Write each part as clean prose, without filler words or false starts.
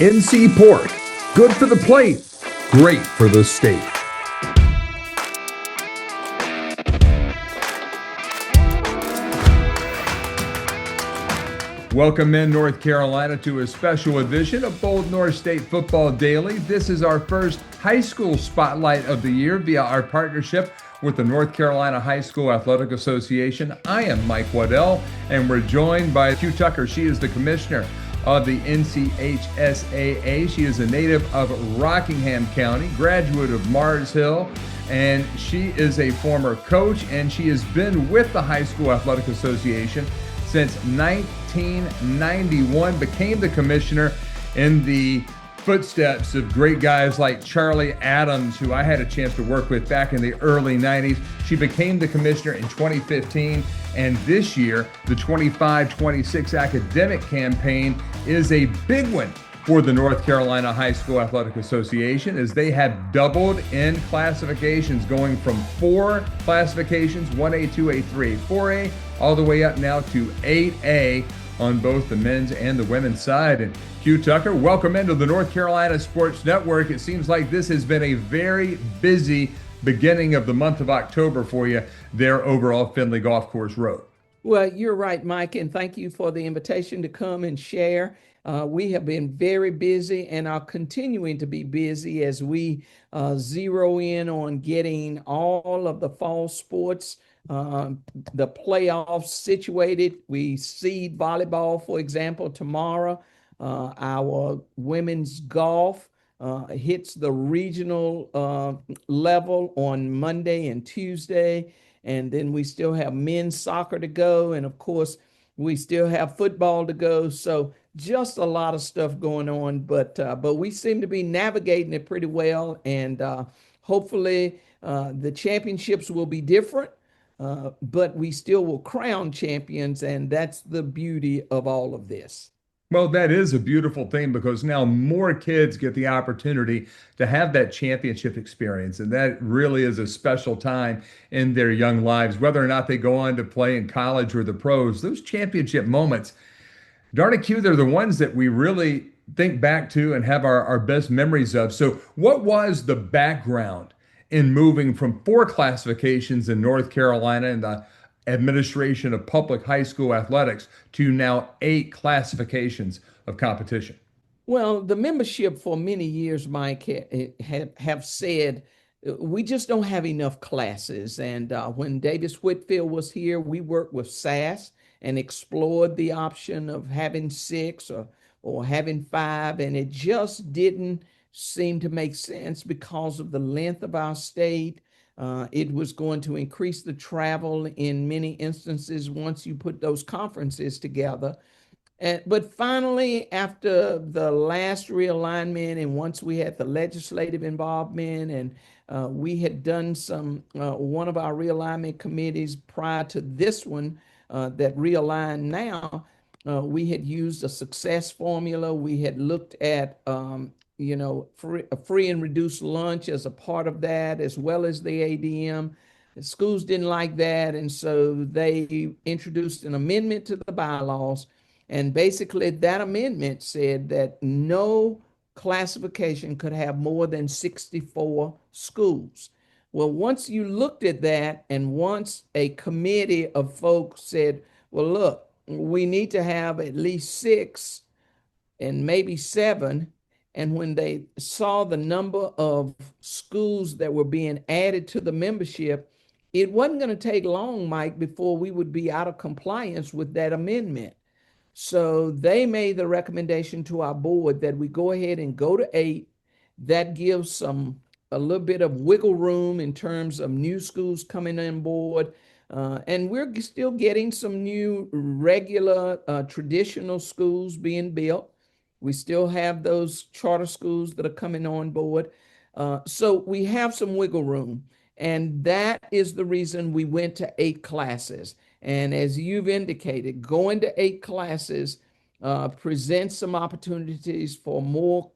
NC Pork. Good for the plate, great for the state. Welcome in North Carolina to a special edition of Bold North State Football Daily. This is our first high school spotlight of the year via our partnership with the North Carolina High School Athletic Association. I am Mike Waddell, and we're joined by Q Tucker. She is the commissioner of the NCHSAA. She is a native of Rockingham County, graduate of Mars Hill, and she is a former coach, and she has been with the High School Athletic Association since 1991, became the commissioner in the footsteps of great guys like Charlie Adams, who I had a chance to work with back in the early 90s. She became the commissioner in 2015, and this year, the 25-26 academic campaign is a big one for the North Carolina High School Athletic Association, as they have doubled in classifications, going from 4 classifications, 1A, 2A, 3A, 4A, all the way up now to 8A on both the men's and the women's side. And Q Tucker, welcome into the North Carolina Sports Network. It seems like this has been a very busy beginning of the month of October for you there over off Finley Golf Course Road. Well, you're right, Mike, and thank you for the invitation to come and share. We have been very busy and are continuing to be busy as we zero in on getting all of the fall sports, the playoffs situated. We seed volleyball, for example, tomorrow. Our women's golf hits the regional level on Monday and Tuesday. And then we still have men's soccer to go. And of course, we still have football to go. So just a lot of stuff going on, but we seem to be navigating it pretty well. And hopefully the championships will be different, but we still will crown champions. And that's the beauty of all of this. Well, that is a beautiful thing, because now more kids get the opportunity to have that championship experience. And that really is a special time in their young lives, whether or not they go on to play in college or the pros. Those championship moments, darn it, Q, they're the ones that we really think back to and have our best memories of. So what was the background in moving from 4 classifications in North Carolina and the administration of public high school athletics to now 8 classifications of competition? Well, the membership for many years, Mike, have said we just don't have enough classes. And when Davis Whitfield was here, we worked with SAS and explored the option of having 6 or having 5, and it just didn't seem to make sense because of the length of our state. It was going to increase the travel in many instances once you put those conferences together. But finally, after the last realignment, and once we had the legislative involvement, and we had done one of our realignment committees prior to this one that realigned now, we had used a success formula. We had looked at free and reduced lunch as a part of that, as well as the ADM. The schools didn't like that, and so they introduced an amendment to the bylaws. And basically, that amendment said that no classification could have more than 64 schools. Well, once you looked at that, and once a committee of folks said, well, look, we need to have at least 6 and maybe 7. And when they saw the number of schools that were being added to the membership, it wasn't going to take long, Mike, before we would be out of compliance with that amendment. So they made the recommendation to our board that we go ahead and go to 8. That gives a little bit of wiggle room in terms of new schools coming on board. And we're still getting some new regular traditional schools being built. We still have those charter schools that are coming on board. So we have some wiggle room. And that is the reason we went to 8 classes. And as you've indicated, going to 8 classes presents some opportunities for more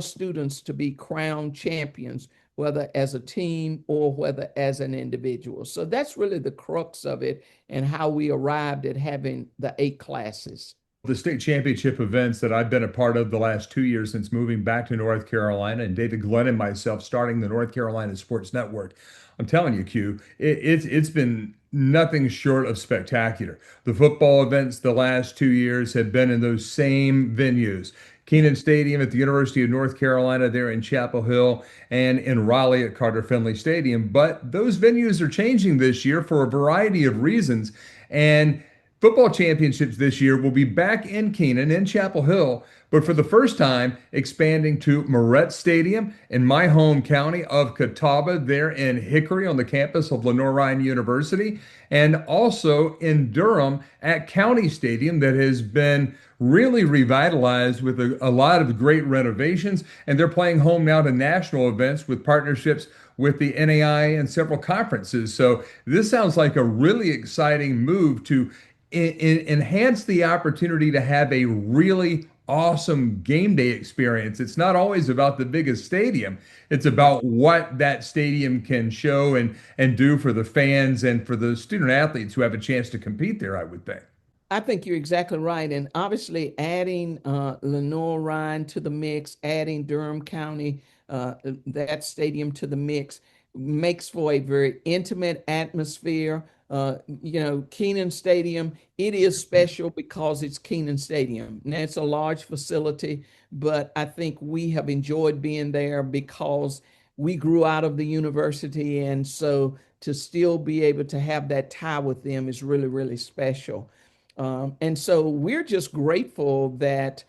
students to be crowned champions, whether as a team or whether as an individual. So that's really the crux of it and how we arrived at having the 8 classes. the state championship events that I've been a part of the last 2 years since moving back to North Carolina, and David Glenn and myself starting the North Carolina Sports Network. I'm telling you, Q, it's been nothing short of spectacular. The football events the last 2 years have been in those same venues. Keenan Stadium at the University of North Carolina there in Chapel Hill, and in Raleigh at Carter Finley Stadium. But those venues are changing this year for a variety of reasons. And football championships this year will be back in Keenan in Chapel Hill, but for the first time expanding to Moret Stadium in my home county of Catawba, there in Hickory on the campus of Lenore Ryan University, and also in Durham at County Stadium that has been really revitalized with a lot of great renovations. And they're playing home now to national events with partnerships with the NAI and several conferences. So this sounds like a really exciting move to enhance the opportunity to have a really awesome game day experience. It's not always about the biggest stadium. It's about what that stadium can show and do for the fans and for the student athletes who have a chance to compete there, I would think. I think you're exactly right. And obviously, adding Lenore Ryan to the mix, adding Durham County, that stadium to the mix, makes for a very intimate atmosphere. Keenan Stadium, it is special because it's Keenan Stadium. Now, it's a large facility, but I think we have enjoyed being there because we grew out of the university. And so to still be able to have that tie with them is really, really special. And so we're just grateful that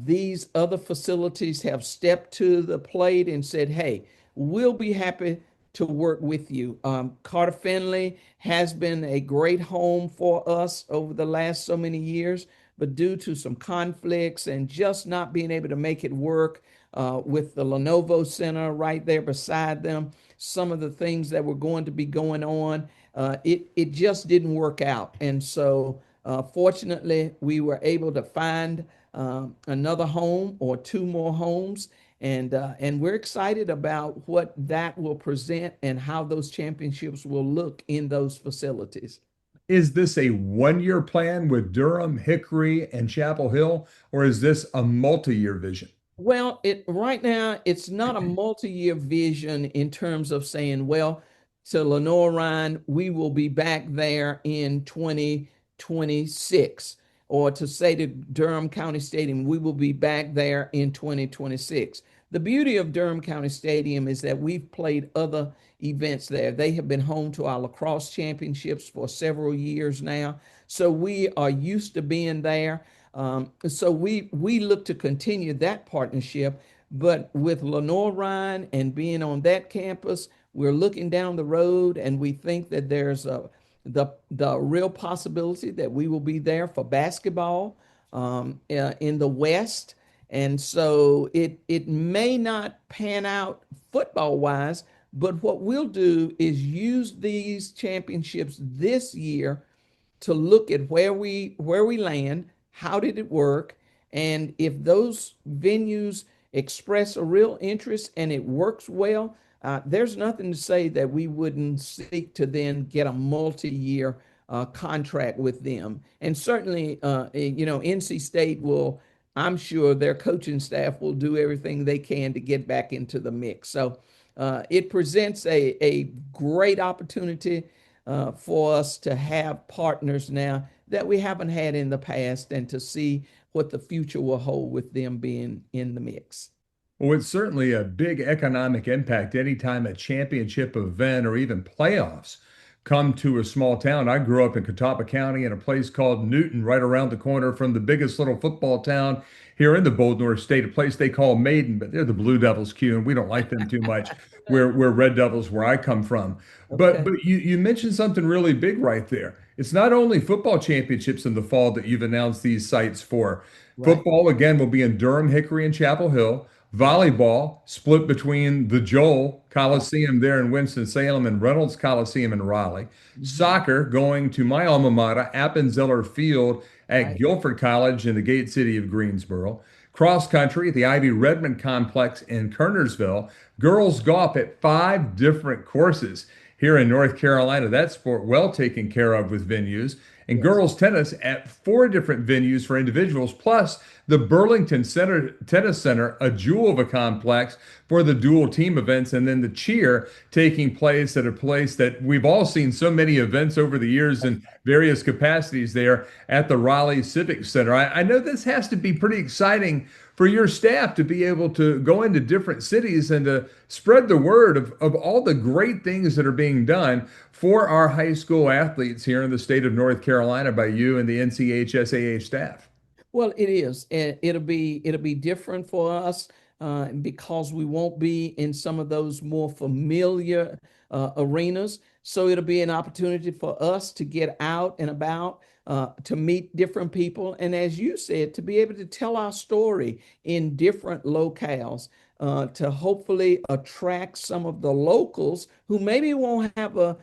these other facilities have stepped to the plate and said, hey, we'll be happy to work with you. Carter Finley has been a great home for us over the last so many years, but due to some conflicts and just not being able to make it work with the Lenovo Center right there beside them, some of the things that were going to be going on, it just didn't work out. And so fortunately, we were able to find another home or two more homes, and we're excited about what that will present and how those championships will look in those facilities. Is this a 1 year plan with Durham, Hickory, and Chapel Hill, or is this a multi-year vision? Well, it right now it's not a multi-year vision in terms of saying, well, to Lenore Ryan, we will be back there in 2026, or to say to Durham County Stadium, we will be back there in 2026. The beauty of Durham County Stadium is that we've played other events there. They have been home to our lacrosse championships for several years now. So we are used to being there. So we look to continue that partnership. But with Lenore Ryan and being on that campus, we're looking down the road and we think that there's the real possibility that we will be there for basketball in the West. And so it may not pan out football wise, but what we'll do is use these championships this year to look at where we land, how did it work, and if those venues express a real interest and it works well, there's nothing to say that we wouldn't seek to then get a multi-year contract with them. And certainly, NC State will, I'm sure their coaching staff will do everything they can to get back into the mix. So it presents a great opportunity for us to have partners now that we haven't had in the past and to see what the future will hold with them being in the mix. Well, it's certainly a big economic impact anytime a championship event or even playoffs come to a small town. I grew up in Catawba County in a place called Newton, right around the corner from the biggest little football town here in the Bold North State, a place they call Maiden, but they're the Blue Devils, Q, and we don't like them too much. We're Red Devils where I come from. But Okay. you mentioned something really big right there. It's not only football championships in the fall that you've announced these sites for. Right. Football, again, will be in Durham, Hickory, and Chapel Hill. Volleyball split between the Joel Coliseum there in Winston-Salem and Reynolds Coliseum in Raleigh. Mhm. Soccer going to my alma mater, Appenzeller Field at Right. Guilford College in the Gate City of Greensboro. Cross country at the Ivy Redmond Complex in Kernersville. Girls golf at 5 different courses here in North Carolina. That sport well taken care of with venues. and Yes. girls tennis at 4 different venues for individuals, plus the Burlington Center Tennis Center, a jewel of a complex for the dual team events, and then the cheer taking place at a place that we've all seen so many events over the years in various capacities there at the Raleigh Civic Center. I know this has to be pretty exciting for your staff to be able to go into different cities and to spread the word of all the great things that are being done for our high school athletes here in the state of North Carolina by you and the NCHSAA staff. Well, it is, and it'll be different for us because we won't be in some of those more familiar arenas. So it'll be an opportunity for us to get out and about, to meet different people, and as you said, to be able to tell our story in different locales. To hopefully attract some of the locals who maybe won't have a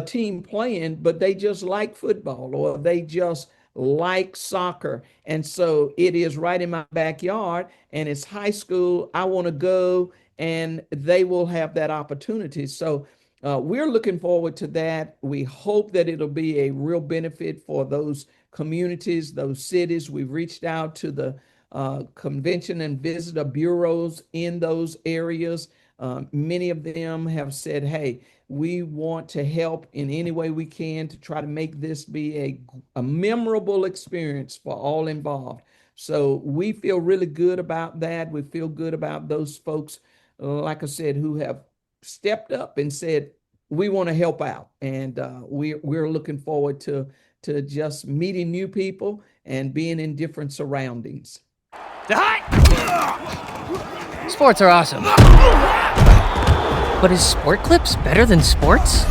team playing, but they just like football or they just like soccer. And so it is right in my backyard and it's high school. I want to go and they will have that opportunity. So we're looking forward to that. We hope that it'll be a real benefit for those communities, those cities. We've reached out to the convention and visitor bureaus in those areas. Many of them have said, hey, we want to help in any way we can to try to make this be a memorable experience for all involved. So we feel really good about that. We feel good about those folks, like I said, who have stepped up and said, we want to help out. And we're looking forward to just meeting new people and being in different surroundings. Sports are awesome. But is Sport Clips better than sports?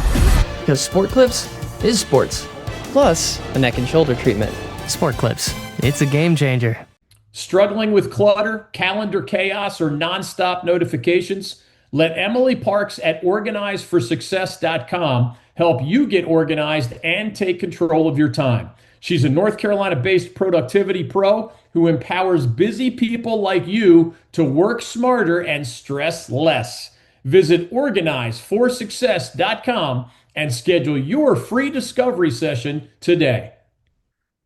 Because Sport Clips is sports. Plus, A neck and shoulder treatment. Sport Clips. It's a game changer. Struggling with clutter, calendar chaos, or nonstop notifications? Let Emily Parks at organizeforsuccess.com help you get organized and take control of your time. She's a North Carolina-based productivity pro who empowers busy people like you to work smarter and stress less. Visit organizeforsuccess.com and schedule your free discovery session today.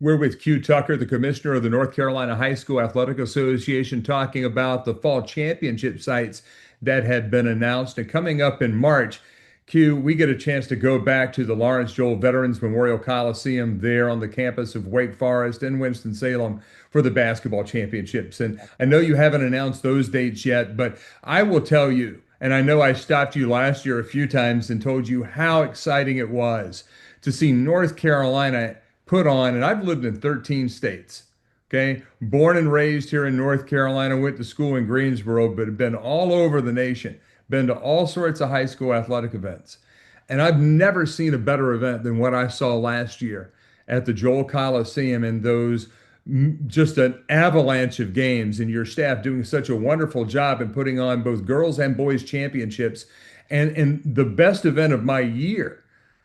We're with Q Tucker, the commissioner of the North Carolina High School Athletic Association, talking about the fall championship sites that had been announced. And coming up in March, Q, we get a chance to go back to the Lawrence Joel Veterans Memorial Coliseum there on the campus of Wake Forest in Winston-Salem for the basketball championships. And I know you haven't announced those dates yet, but I will tell you, and I know I stopped you last year a few times and told you how exciting it was to see North Carolina put on, and I've lived in 13 states, okay? Born and raised here in North Carolina, went to school in Greensboro, but have been all over the nation, been to all sorts of high school athletic events. And I've never seen a better event than what I saw last year at the Joel Coliseum, and those just an avalanche of games, and your staff doing such a wonderful job in putting on both girls and boys championships, and the best event of my year.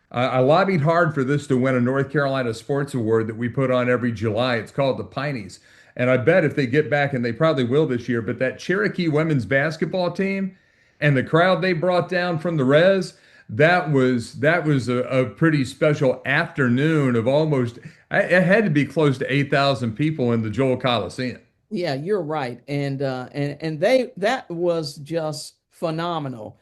I lobbied hard for this to win a North Carolina Sports Award that we put on every July. It's called the Pineys. And I bet if they get back, and they probably will this year, but that Cherokee women's basketball team and the crowd they brought down from the res, that was a pretty special afternoon of almost, it had to be close to 8,000 people in the Joel Coliseum. Yeah, you're right, and they that was just phenomenal.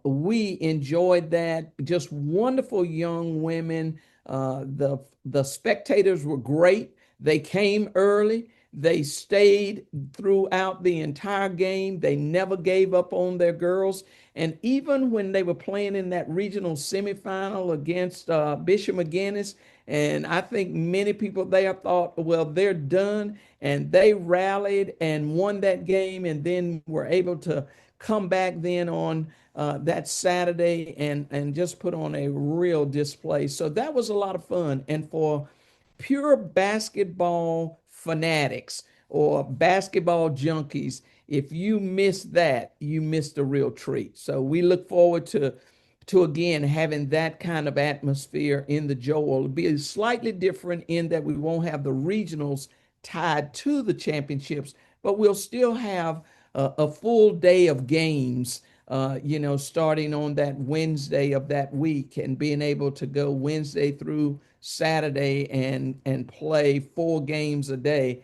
We enjoyed that. Just wonderful young women. The spectators were great. They came early. They stayed throughout the entire game. They never gave up on their girls. And even when they were playing in that regional semifinal against Bishop McGuinness, and I think many people there thought, well, they're done. And they rallied and won that game, and then were able to come back then on that Saturday and just put on a real display. So that was a lot of fun. And for pure basketball fanatics or basketball junkies, if you miss that, you missed a real treat. So we look forward to again having that kind of atmosphere in the Joel. It'll be slightly different in that we won't have the regionals tied to the championships, but we'll still have a full day of games starting on that Wednesday of that week and being able to go Wednesday through Saturday and play 4 games a day,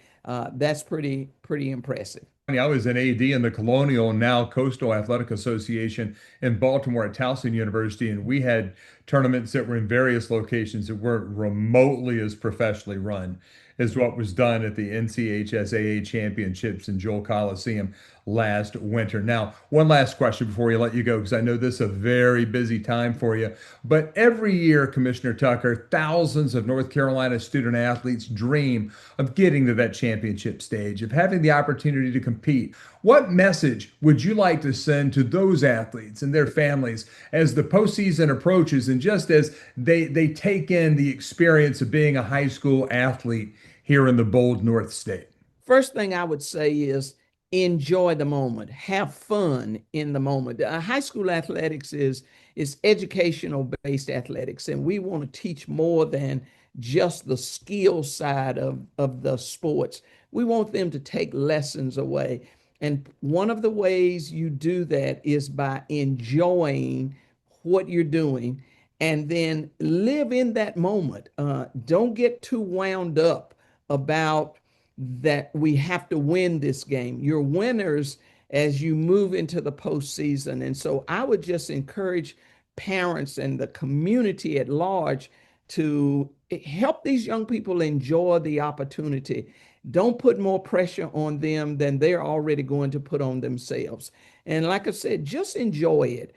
that's pretty impressive. I was an AD in the Colonial, now Coastal Athletic Association in Baltimore at Towson University, and we had tournaments that were in various locations that weren't remotely as professionally run as what was done at the NCHSAA Championships in Joel Coliseum last winter. Now, one last question before we let you go, because I know this is a very busy time for you. But every year, Commissioner Tucker, thousands of North Carolina student athletes dream of getting to that championship stage, of having the opportunity to compete. What message would you like to send to those athletes and their families as the postseason approaches and just as they take in the experience of being a high school athlete here in the bold North State? First thing I would say is enjoy the moment, have fun in the moment. High school athletics is educational based athletics, and we want to teach more than just the skill side of the sports. We want them to take lessons away. And one of the ways you do that is by enjoying what you're doing and then live in that moment. Don't get too wound up about that we have to win this game. You're winners as you move into the postseason. And so I would just encourage parents and the community at large to help these young people enjoy the opportunity. Don't put more pressure on them than they're already going to put on themselves. And like I said, just enjoy it.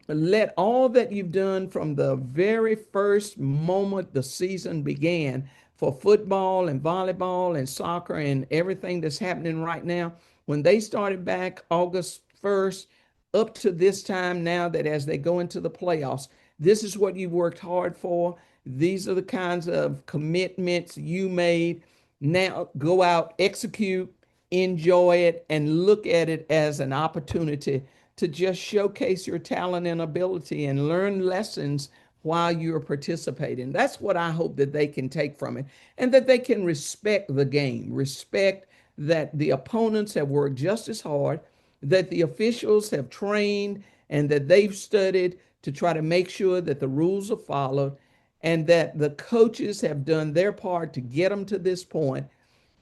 Let all that you've done from the very first moment the season began for football and volleyball and soccer and everything that's happening right now, when they started back August 1st up to this time now, that as they go into the playoffs, this is what you worked hard for. These are the kinds of commitments you made. Now go out, execute, enjoy it, and look at it as an opportunity to just showcase your talent and ability and learn lessons while you're participating. That's what I hope that they can take from it, and that they can respect the game, respect that the opponents have worked just as hard, that the officials have trained, and that they've studied to try to make sure that the rules are followed, and that the coaches have done their part to get them to this point,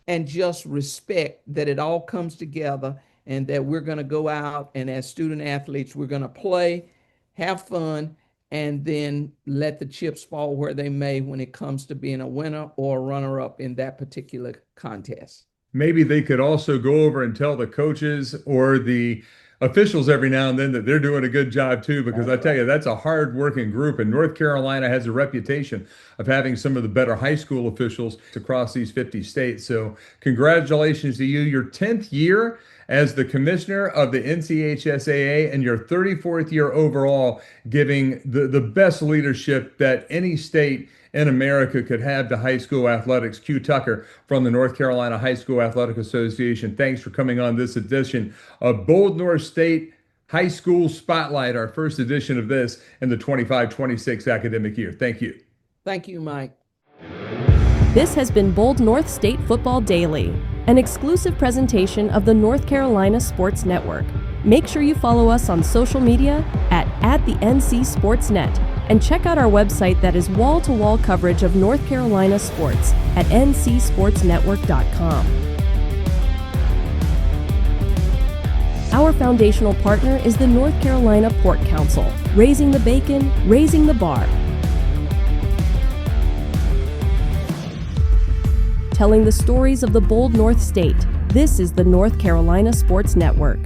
and just respect that it all comes together and that we're going to go out and as student athletes, we're going to play, have fun, and then let the chips fall where they may when it comes to being a winner or a runner-up in that particular contest. Maybe they could also go over and tell the coaches or the officials every now and then that they're doing a good job too, because I tell you, that's a hard-working group, and North Carolina has a reputation of having some of the better high school officials across these 50 states. So congratulations to you, your 10th year as the commissioner of the NCHSAA and your 34th year overall, giving the best leadership that any state in America could have to high school athletics. Q Tucker from the North Carolina High School Athletic Association. Thanks for coming on this edition of Bold North State High School Spotlight, our first edition of this in the 25-26 academic year. Thank you. Thank you, Mike. This has been Bold North State Football Daily, an exclusive presentation of the North Carolina Sports Network. Make sure you follow us on social media at the NC Sportsnet, and check out our website that is wall-to-wall coverage of North Carolina sports at ncsportsnetwork.com. Our foundational partner is the North Carolina Pork Council, raising the bacon, raising the bar. Telling the stories of the bold North State, this is the North Carolina Sports Network.